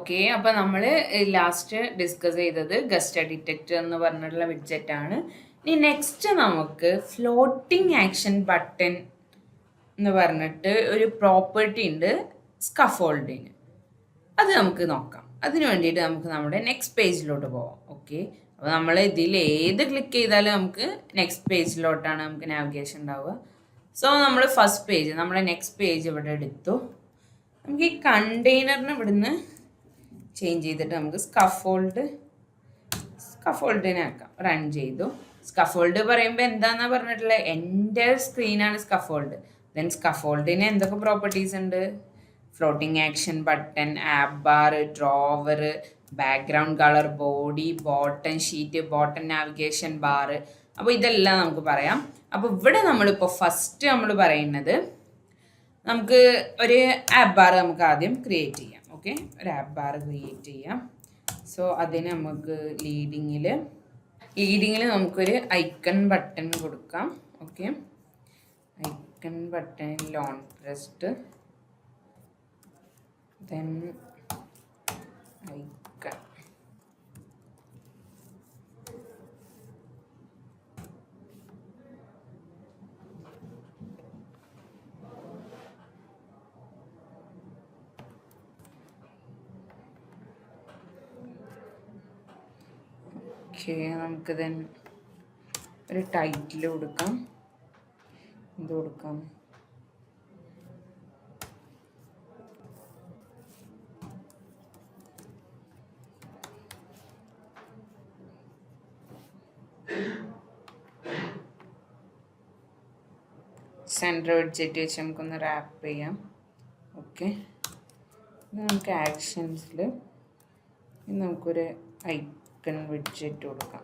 Okay. അപ്പോൾ നമ്മൾ last discuss ചെയ്തത് ഗസ്റ്റ് ഡിറ്റക്ടർ എന്ന് പറഞ്ഞിട്ടുള്ള വിഡ്ജറ്റ് ആണ്. ഇനി നെക്സ്റ്റ് നമുക്ക് ഫ്ലോട്ടിംഗ് ആക്ഷൻ ബട്ടൺ എന്ന് പറഞ്ഞിട്ട് ഒരു പ്രോപ്പർട്ടി ഉണ്ട് സ്കഫോൾഡിന്. അത് നമുക്ക് നോക്കാം. അതിന് വേണ്ടിയിട്ട് നമുക്ക് നമ്മുടെ നെക്സ്റ്റ് പേജിലോട്ട് പോവാം. ഓക്കെ. അപ്പോൾ നമ്മൾ ഇതിൽ ഏത് ക്ലിക്ക് ചെയ്താലും നമുക്ക് നെക്സ്റ്റ് പേജിലോട്ടാണ് നമുക്ക് നാവിഗേഷൻ ഉണ്ടാവുക. സോ നമ്മൾ ഫസ്റ്റ് പേജ്, നമ്മുടെ നെക്സ്റ്റ് പേജ് ഇവിടെ എടുത്തു. നമുക്ക് ഈ കണ്ടെയ്നറിന് ഇവിടുന്ന് ചേഞ്ച് ചെയ്തിട്ട് നമുക്ക് സ്കഫോൾഡിനെ ആക്കാം. റൺ ചെയ്തു. സ്കഫോൾഡ് പറയുമ്പോൾ എന്താണെന്നാണ് പറഞ്ഞിട്ടുള്ളത്? എൻ്റെ സ്ക്രീനാണ് സ്കഫോൾഡ്. ദെൻ സ്കഫോൾഡിന് എന്തൊക്കെ പ്രോപ്പർട്ടീസ് ഉണ്ട്? Floating action button, app bar, drawer, background colour, body, button sheet, button navigation bar. അപ്പോൾ ഇതെല്ലാം നമുക്ക് പറയാം. അപ്പോൾ ഇവിടെ നമ്മളിപ്പോൾ ഫസ്റ്റ് നമ്മൾ പറയുന്നത് നമുക്ക് ഒരു ആപ്പ് ബാർ നമുക്ക് ആദ്യം ക്രിയേറ്റ് ചെയ്യാം. ഓക്കെ, ഒരു ആപ്പ് ബാർ ക്രിയേറ്റ് ചെയ്യാം. സോ അതിന് നമുക്ക് ലീഡിങ്ങിൽ നമുക്കൊരു ഐക്കൺ ബട്ടൺ കൊടുക്കാം. ഓക്കെ, ഐക്കൺ ബട്ടണിൽ on pressed, then icon. Okay, നമുക്ക് ദെൻ ഒരു ടൈറ്റിൽ കൊടുക്കാം. എന്ത് കൊടുക്കാം? സെൻറ്റർ വിഡ്ജറ്റ് വെച്ച് നമുക്കൊന്ന് റാപ്പ് ചെയ്യാം. ഓക്കെ, നമുക്ക് ആക്ഷൻസിൽ നമുക്കൊരു ഐക്കൺ വിഡ്ജറ്റ് കൊടുക്കാം.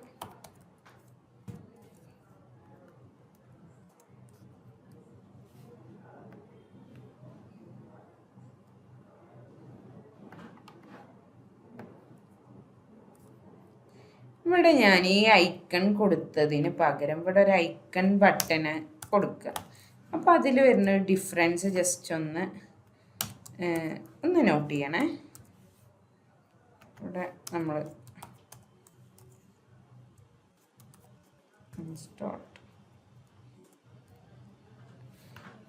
ഇവിടെ ഞാൻ ഈ ഐക്കൺ കൊടുത്തതിന് പകരം ഇവിടെ ഒരു ഐക്കൺ ബട്ടന് കൊടുക്കുക. അപ്പോൾ അതിൽ വരുന്ന ഡിഫറൻസ് ജസ്റ്റ് ഒന്ന് നോട്ട് ചെയ്യണേ. ഇവിടെ നമ്മൾ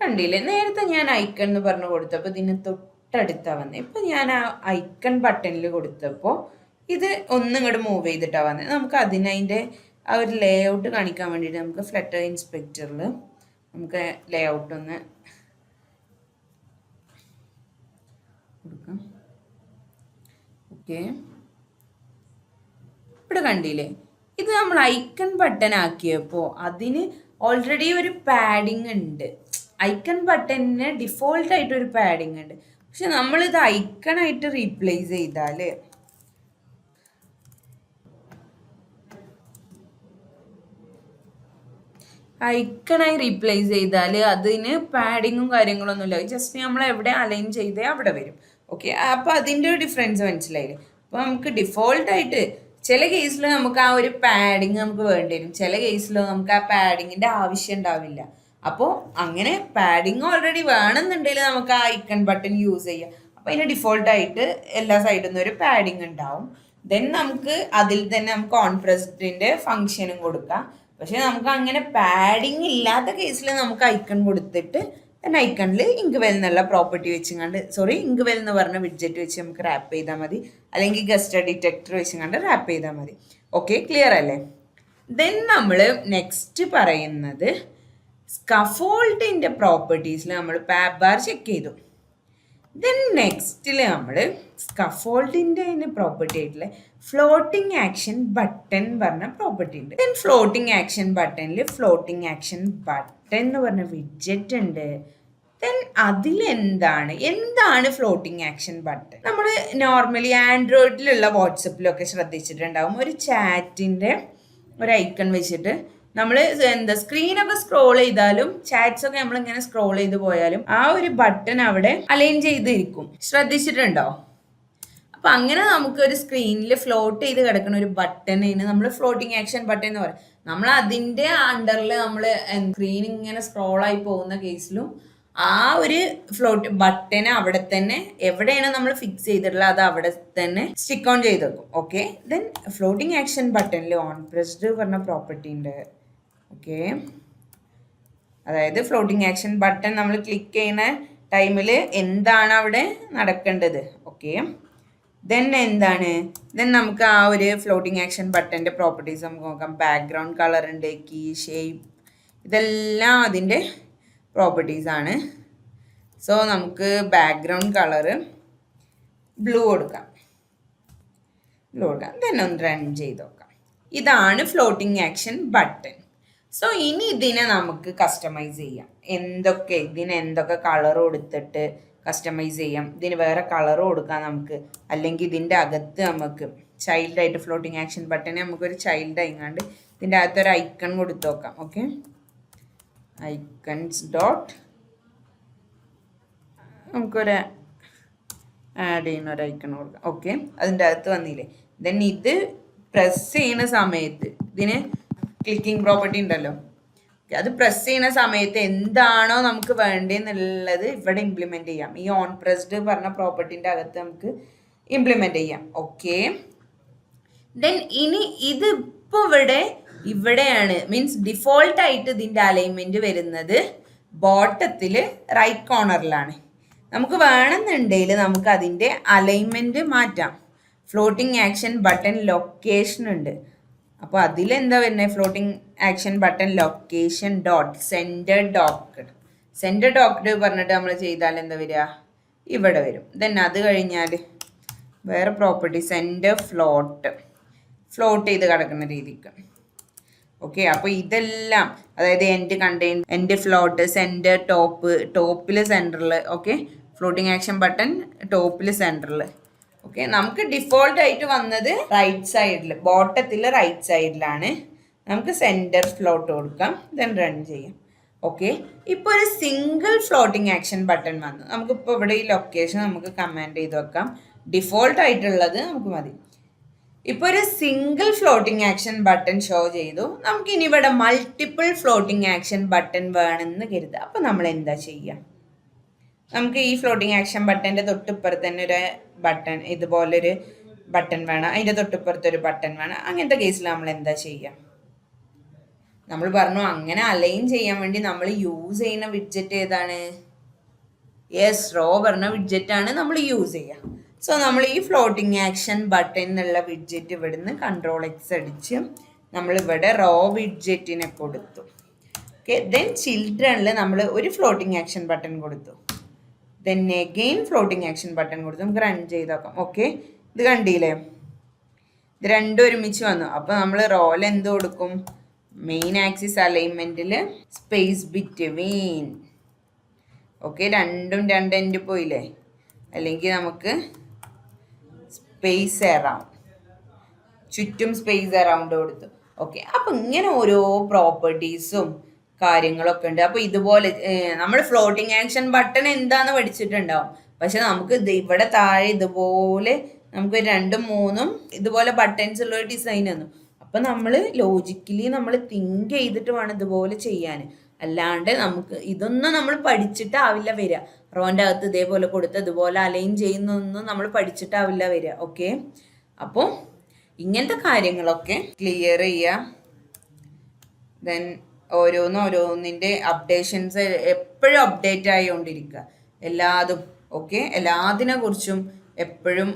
കണ്ടില്ലേ, നേരത്തെ ഞാൻ ഐക്കൺ എന്ന് പറഞ്ഞു കൊടുത്തപ്പോൾ ഇതിന് തൊട്ടടുത്താണ് വന്നത്. ഇപ്പം ഞാൻ ആ ഐക്കൺ ബട്ടണിൽ കൊടുത്തപ്പോൾ ഇത് ഒന്നും ഇങ്ങോട്ട് മൂവ് ചെയ്തിട്ടാണ് വന്നത്. നമുക്ക് അതിൻ്റെ ആ ഒരു ലേ ഔട്ട് കാണിക്കാൻ വേണ്ടിയിട്ട് നമുക്ക് ഫ്ലട്ടർ ഇൻസ്പെക്ടറിൽ നമുക്ക് ലേ ഔട്ട് ഒന്ന് കൊടുക്കാം. ഓക്കെ, ഇവിടെ കണ്ടില്ലേ, ഇത് നമ്മൾ ഐക്കൺ ബട്ടൺ ആക്കിയപ്പോൾ അതിന് ഓൾറെഡി ഒരു പാഡിങ് ഉണ്ട്. ഐക്കൺ ബട്ടണിന് ഡിഫോൾട്ടായിട്ട് ഒരു പാഡിങ് ഉണ്ട്. പക്ഷെ നമ്മളിത് ഐക്കണായിട്ട് റീപ്ലേസ് ചെയ്താൽ അതിന് പാഡിങ്ങും കാര്യങ്ങളൊന്നുമില്ല. ജസ്റ്റ് നമ്മൾ എവിടെ അലൈൻ ചെയ്തേ അവിടെ വരും. ഓക്കെ, അപ്പോൾ അതിൻ്റെ ഒരു ഡിഫറൻസ് മനസ്സിലായില്ലേ? അപ്പോൾ നമുക്ക് ഡിഫോൾട്ടായിട്ട് ചില കേസിൽ നമുക്ക് ആ ഒരു പാഡിങ് നമുക്ക് വേണ്ടി വരും, ചില കേസിലോ നമുക്ക് ആ പാഡിങ്ങിൻ്റെ ആവശ്യം ഉണ്ടാവില്ല. അപ്പോൾ അങ്ങനെ പാഡിങ് ഓൾറെഡി വേണമെന്നുണ്ടെങ്കിൽ നമുക്ക് ആ ഐക്കൺ ബട്ടൺ യൂസ് ചെയ്യാം. അപ്പോൾ അതിന് ഡിഫോൾട്ടായിട്ട് എല്ലാ സൈഡിൽ നിന്നും ഒരു പാഡിങ് ഉണ്ടാവും. ദെൻ നമുക്ക് അതിൽ തന്നെ നമുക്ക് ഓൺ പ്രസ്ഡിൻ്റെ ഫങ്ഷനും കൊടുക്കാം. പക്ഷെ നമുക്ക് അങ്ങനെ പാഡിങ് ഇല്ലാത്ത കേസിൽ നമുക്ക് ഐക്കൺ കൊടുത്തിട്ട് then ഐക്കണിൽ ഇങ്ക്വെൽ എന്നുള്ള പ്രോപ്പർട്ടി വെച്ചുകൊണ്ട് ഇങ്ക്വെൽ എന്ന് പറഞ്ഞ വിഡ്ജറ്റ് വെച്ച് നമുക്ക് റാപ്പ് ചെയ്താൽ മതി, അല്ലെങ്കിൽ ഗസ്റ്റ് ഡിറ്റക്ടർ വെച്ചുകൊണ്ട് റാപ്പ് ചെയ്താൽ മതി. ഓക്കെ, ക്ലിയർ അല്ലേ? ദെൻ നമ്മൾ നെക്സ്റ്റ് പറയുന്നത് സ്കഫോൾഡിൻ്റെ പ്രോപ്പർട്ടീസിൽ നമ്മൾ ആപ്പ് ബാർ ചെക്ക് ചെയ്തു. ദെൻ നെക്സ്റ്റിൽ നമ്മൾ സ്കഫോൾഡിൻ്റെ പ്രോപ്പർട്ടി ആയിട്ടുള്ള ഫ്ലോട്ടിംഗ് ആക്ഷൻ ബട്ടൺ പറഞ്ഞ പ്രോപ്പർട്ടി ഉണ്ട്. ദെൻ ഫ്ലോട്ടിംഗ് ആക്ഷൻ ബട്ടണിൽ ഫ്ലോട്ടിംഗ് ആക്ഷൻ ബട്ടൺ എന്ന് പറഞ്ഞ വിഡ്ജറ്റ് ഉണ്ട്. ദെൻ എന്താണ് ഫ്ലോട്ടിംഗ് ആക്ഷൻ ബട്ടൺ? നമ്മൾ നോർമലി ആൻഡ്രോയിഡിലുള്ള വാട്സപ്പിലൊക്കെ ശ്രദ്ധിച്ചിട്ടുണ്ടാവും, ഒരു ചാറ്റിൻ്റെ ഒരു ഐക്കൺ വെച്ചിട്ട് നമ്മൾ സ്ക്രീനൊക്കെ സ്ക്രോൾ ചെയ്താലും ചാറ്റ്സ് ഒക്കെ നമ്മളിങ്ങനെ സ്ക്രോൾ ചെയ്ത് പോയാലും ആ ഒരു ബട്ടൺ അവിടെ അലൈൻ ചെയ്തിരിക്കും. ശ്രദ്ധിച്ചിട്ടുണ്ടോ? അപ്പം അങ്ങനെ നമുക്ക് ഒരു സ്ക്രീനിൽ ഫ്ലോട്ട് ചെയ്ത് കിടക്കുന്ന ഒരു ബട്ടണിന് നമ്മൾ ഫ്ലോട്ടിംഗ് ആക്ഷൻ ബട്ടൺ എന്ന് പറയും. നമ്മൾ അതിൻ്റെ അണ്ടറിൽ നമ്മൾ സ്ക്രീൻ ഇങ്ങനെ സ്ക്രോളായി പോകുന്ന കേസിലും ആ ഒരു ഫ്ലോട്ട് ബട്ടൺ അവിടെ തന്നെ എവിടെയാണ് നമ്മൾ ഫിക്സ് ചെയ്തിട്ടുള്ളത് അത് അവിടെ തന്നെ സ്റ്റിക്ക് ഓൺ ചെയ്ത് വെക്കും. ഓക്കെ, ദെൻ ഫ്ലോട്ടിംഗ് ആക്ഷൻ ബട്ടണിൽ ഓൺ പ്രസ്ഡ് പറഞ്ഞ പ്രോപ്പർട്ടി ഉണ്ട്. ഓക്കെ, അതായത് ഫ്ലോട്ടിംഗ് ആക്ഷൻ ബട്ടൺ നമ്മൾ ക്ലിക്ക് ചെയ്യുന്ന ടൈമിൽ എന്താണ് അവിടെ നടക്കേണ്ടത്. ഓക്കെ, ദെൻ എന്താണ്, ദെൻ നമുക്ക് ആ ഒരു ഫ്ലോട്ടിംഗ് ആക്ഷൻ ബട്ടൻ്റെ പ്രോപ്പർട്ടീസ് നമുക്ക് നോക്കാം. ബാക്ക്ഗ്രൗണ്ട് കളർ ഉണ്ട്, കീ ഷേപ്പ്, ഇതെല്ലാം അതിൻ്റെ പ്രോപ്പർട്ടീസാണ്. സോ നമുക്ക് ബാക്ക്ഗ്രൗണ്ട് കളറ് ബ്ലൂ കൊടുക്കാം. ദെൻ ഒന്ന് റൺ ചെയ്ത് നോക്കാം. ഇതാണ് ഫ്ലോട്ടിംഗ് ആക്ഷൻ ബട്ടൺ. സോ ഇനി ഇതിനെ നമുക്ക് കസ്റ്റമൈസ് ചെയ്യാം. എന്തൊക്കെ കളർ കൊടുത്തിട്ട് കസ്റ്റമൈസ് ചെയ്യാം. ഇതിന് വേറെ കളർ കൊടുക്കാം നമുക്ക്, അല്ലെങ്കിൽ ഇതിൻ്റെ അകത്ത് നമുക്ക് ചൈൽഡായിട്ട് ഫ്ലോട്ടിംഗ് ആക്ഷൻ ബട്ടനെ നമുക്കൊരു ചൈൽഡ് ആയിങ്ങാണ്ട് ഇതിൻ്റെ അകത്തൊരു ഐക്കൺ കൊടുത്ത് നോക്കാം. ഓക്കെ, ഐക്കൺസ് ഡോട്ട് നമുക്കൊരു ആഡ് ചെയ്യുന്ന ഒരു ഐക്കൺ കൊടുക്കാം. ഓക്കെ, അതിൻ്റെ അകത്ത് വന്നില്ലേ. ദെൻ ഇത് പ്രസ് ചെയ്യുന്ന സമയത്ത് ഇതിന് ക്ലിക്കിംഗ് പ്രോപ്പർട്ടി ഉണ്ടല്ലോ, അത് പ്രസ് ചെയ്യുന്ന സമയത്ത് എന്താണോ നമുക്ക് വേണ്ടതെന്നുള്ളത് ഇവിടെ ഇംപ്ലിമെൻറ്റ് ചെയ്യാം. ഈ ഓൺ പ്രസ്ഡ് പറഞ്ഞ പ്രോപ്പർട്ടീൻ്റെ അകത്ത് നമുക്ക് ഇംപ്ലിമെൻറ്റ് ചെയ്യാം. ഓക്കെ, ദെൻ ഇനി ഇതിപ്പോൾ ഇവിടെയാണ് മീൻസ് ഡിഫോൾട്ടായിട്ട് ഇതിൻ്റെ അലൈൻമെൻറ്റ് വരുന്നത് ബോട്ടത്തിൽ റൈറ്റ് കോർണറിലാണ്. നമുക്ക് വേണമെന്നുണ്ടെങ്കിൽ നമുക്ക് അതിൻ്റെ അലൈൻമെൻറ്റ് മാറ്റാം. ഫ്ലോട്ടിംഗ് ആക്ഷൻ ബട്ടൺ ലൊക്കേഷൻ ഉണ്ട്. അപ്പോൾ അതിലെന്താ വരുന്നത്, floating action button location dot centre docked പറഞ്ഞിട്ട് നമ്മൾ ചെയ്താൽ എന്താ വരിക, ഇവിടെ വരും. ദെൻ അത് കഴിഞ്ഞാൽ വേറെ പ്രോപ്പർട്ടി സെൻറ്റർ ഫ്ലോട്ട് ചെയ്ത് കിടക്കുന്ന രീതിക്ക്. ഓക്കെ, അപ്പോൾ ഇതെല്ലാം അതായത് എൻഡ് ഫ്ലോട്ട്, സെൻറ്റർ ടോപ്പിൽ സെൻറ്ററിൽ. ഓക്കെ, ഫ്ലോട്ടിംഗ് ആക്ഷൻ ബട്ടൺ ടോപ്പിൽ സെൻറ്ററിൽ. ഓക്കെ, നമുക്ക് ഡിഫോൾട്ട് ആയിട്ട് വന്നത് റൈറ്റ് സൈഡിൽ, ബോട്ടത്തിൽ റൈറ്റ് സൈഡിലാണ്. നമുക്ക് സെൻറ്റർ ഫ്ലോട്ട് കൊടുക്കാം, ദെൻ റൺ ചെയ്യാം. ഓക്കെ, ഇപ്പോൾ ഒരു സിംഗിൾ ഫ്ലോട്ടിംഗ് ആക്ഷൻ ബട്ടൺ വന്നു. നമുക്കിപ്പോൾ ഇവിടെ ഈ ലൊക്കേഷൻ നമുക്ക് കമാൻഡ് ചെയ്ത് വെക്കാം. ഡിഫോൾട്ട് ആയിട്ടുള്ളത് നമുക്ക് മതി. ഇപ്പോൾ ഒരു single floating action button show ചെയ്തു. നമുക്കിനി ഇവിടെ മൾട്ടിപ്പിൾ ഫ്ലോട്ടിംഗ് ആക്ഷൻ ബട്ടൺ വേണമെന്ന് കരുതുക. അപ്പോൾ നമ്മൾ എന്താ ചെയ്യുക, നമുക്ക് ഈ ഫ്ലോട്ടിംഗ് ആക്ഷൻ ബട്ടൻ്റെ തൊട്ടിപ്പുറത്ത് തന്നെ ഒരു ബട്ടൺ, ഇതുപോലൊരു ബട്ടൺ വേണം, അതിൻ്റെ തൊട്ടിപ്പുറത്ത് ഒരു ബട്ടൺ വേണം. അങ്ങനത്തെ കേസിൽ നമ്മൾ എന്താ ചെയ്യുക, നമ്മൾ പറഞ്ഞു അങ്ങനെ അലൈൻ ചെയ്യാൻ വേണ്ടി നമ്മൾ യൂസ് ചെയ്യുന്ന വിഡ്ജറ്റ് ഏതാണ്, യെസ്, റോ പറഞ്ഞ വിഡ്ജറ്റാണ് നമ്മൾ യൂസ് ചെയ്യുക. സോ നമ്മൾ ഈ ഫ്ലോട്ടിംഗ് ആക്ഷൻ ബട്ടൺ എന്നുള്ള വിഡ്ജറ്റ് ഇവിടുന്ന് Ctrl+X അടിച്ച് നമ്മളിവിടെ റോ വിഡ്ജറ്റിനെ കൊടുത്തു. ഓക്കെ, ദെൻ ചിൽഡ്രനിൽ നമ്മൾ ഒരു ഫ്ലോട്ടിംഗ് ആക്ഷൻ ബട്ടൺ കൊടുത്തു. Then again floating action button കൊടുത്തു. നമുക്ക് റൺ ചെയ്ത് നോക്കാം. ഓക്കെ, ഇത് കണ്ടില്ലേ, ഇത് രണ്ടും ഒരുമിച്ച് വന്നു. അപ്പോൾ നമ്മൾ റോയിൽ എന്ത് കൊടുക്കും, മെയിൻ ആക്സിസ് അലൈൻമെൻറ്റിൽ സ്പേസ് ബിറ്റ്വീൻ. ഓക്കെ, രണ്ടും രണ്ട് എൻഡ് പോയില്ലേ, അല്ലെങ്കിൽ നമുക്ക് സ്പേസ് അറൗണ്ട്, ചുറ്റും സ്പേസ് അറൗണ്ട് കൊടുത്തു. ഓക്കെ, അപ്പം ഇങ്ങനെ ഓരോ പ്രോപ്പർട്ടീസും കാര്യങ്ങളൊക്കെ ഉണ്ട്. അപ്പോൾ ഇതുപോലെ നമ്മൾ ഫ്ലോട്ടിംഗ് ആക്ഷൻ ബട്ടൺ എന്താന്ന് പഠിച്ചിട്ടുണ്ടാവും. പക്ഷെ നമുക്ക് ഇവിടെ താഴെ ഇതുപോലെ നമുക്ക് 2, 3 ഇതുപോലെ ബട്ടൺസ് ഉള്ള ഒരു ഡിസൈൻ തന്നു. അപ്പം നമ്മൾ ലോജിക്കലി നമ്മൾ തിങ്ക് ചെയ്തിട്ട് വേണം ഇതുപോലെ ചെയ്യാൻ. അല്ലാണ്ട് നമുക്ക് ഇതൊന്നും നമ്മൾ പഠിച്ചിട്ടാവില്ല വരിക. റോൻ്റെ അകത്ത് ഇതേപോലെ കൊടുത്ത് ഇതുപോലെ അലൈൻ ചെയ്യുന്നൊന്നും നമ്മൾ പഠിച്ചിട്ടാവില്ല വരിക. ഓക്കെ, അപ്പോൾ ഇങ്ങനത്തെ കാര്യങ്ങളൊക്കെ ക്ലിയർ ചെയ്യുക. ദെൻ ഓരോന്നിൻ്റെ അപ്ഡേഷൻസ് എപ്പോഴും അപ്ഡേറ്റ് ആയിക്കൊണ്ടിരിക്കുക എല്ലാതും. ഓക്കെ, എല്ലാത്തിനെ കുറിച്ചും എപ്പോഴും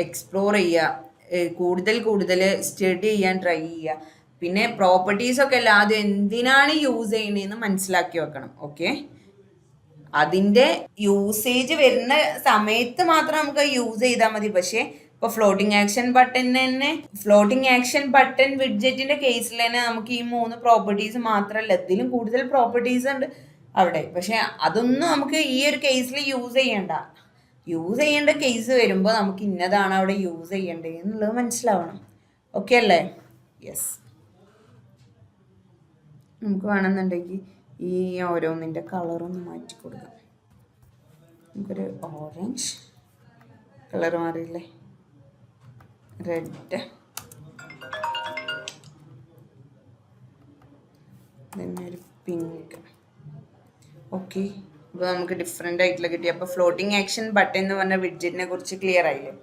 എക്സ്പ്ലോർ ചെയ്യുക, കൂടുതൽ സ്റ്റഡി ചെയ്യാൻ ട്രൈ ചെയ്യുക. പിന്നെ പ്രോപ്പർട്ടീസൊക്കെ എല്ലാതും എന്തിനാണ് യൂസ് ചെയ്യണതെന്ന് മനസ്സിലാക്കി വെക്കണം. ഓക്കെ, അതിൻ്റെ യൂസേജ് വരുന്ന സമയത്ത് മാത്രം നമുക്ക് യൂസ് ചെയ്താൽ മതി. പക്ഷേ ഇപ്പോൾ ഫ്ലോട്ടിംഗ് ആക്ഷൻ ബട്ടൺ വിഡ്ജറ്റിൻ്റെ കേസിൽ തന്നെ നമുക്ക് ഈ 3 പ്രോപ്പർട്ടീസ് മാത്രമല്ല, ഇതിലും കൂടുതൽ പ്രോപ്പർട്ടീസ് ഉണ്ട് അവിടെ. പക്ഷേ അതൊന്നും നമുക്ക് ഈ ഒരു കേസിൽ യൂസ് ചെയ്യേണ്ട കേസ് വരുമ്പോൾ നമുക്ക് ഇന്നതാണ് അവിടെ യൂസ് ചെയ്യേണ്ടത് എന്നുള്ളത് മനസ്സിലാവണം. ഓക്കെ അല്ലേ? യെസ്, നമുക്ക് വേണമെന്നുണ്ടെങ്കിൽ ഈ ഓരോന്നിൻ്റെ കളറൊന്ന് മാറ്റി കൊടുക്കാം. നമുക്കൊരു ഓറഞ്ച് കളർ മാറിയില്ലേ, റെഡ്, പിന്നെ ഒരു പിങ്ക്. ഓക്കെ, അപ്പോൾ നമുക്ക് ഡിഫറെൻ്റ് ആയിട്ടുള്ള കിട്ടി. അപ്പോൾ ഫ്ലോട്ടിംഗ് ആക്ഷൻ ബട്ടൺ എന്ന് പറഞ്ഞ വിഡ്ജറ്റിനെ കുറിച്ച് ക്ലിയർ ആയില്ലേ?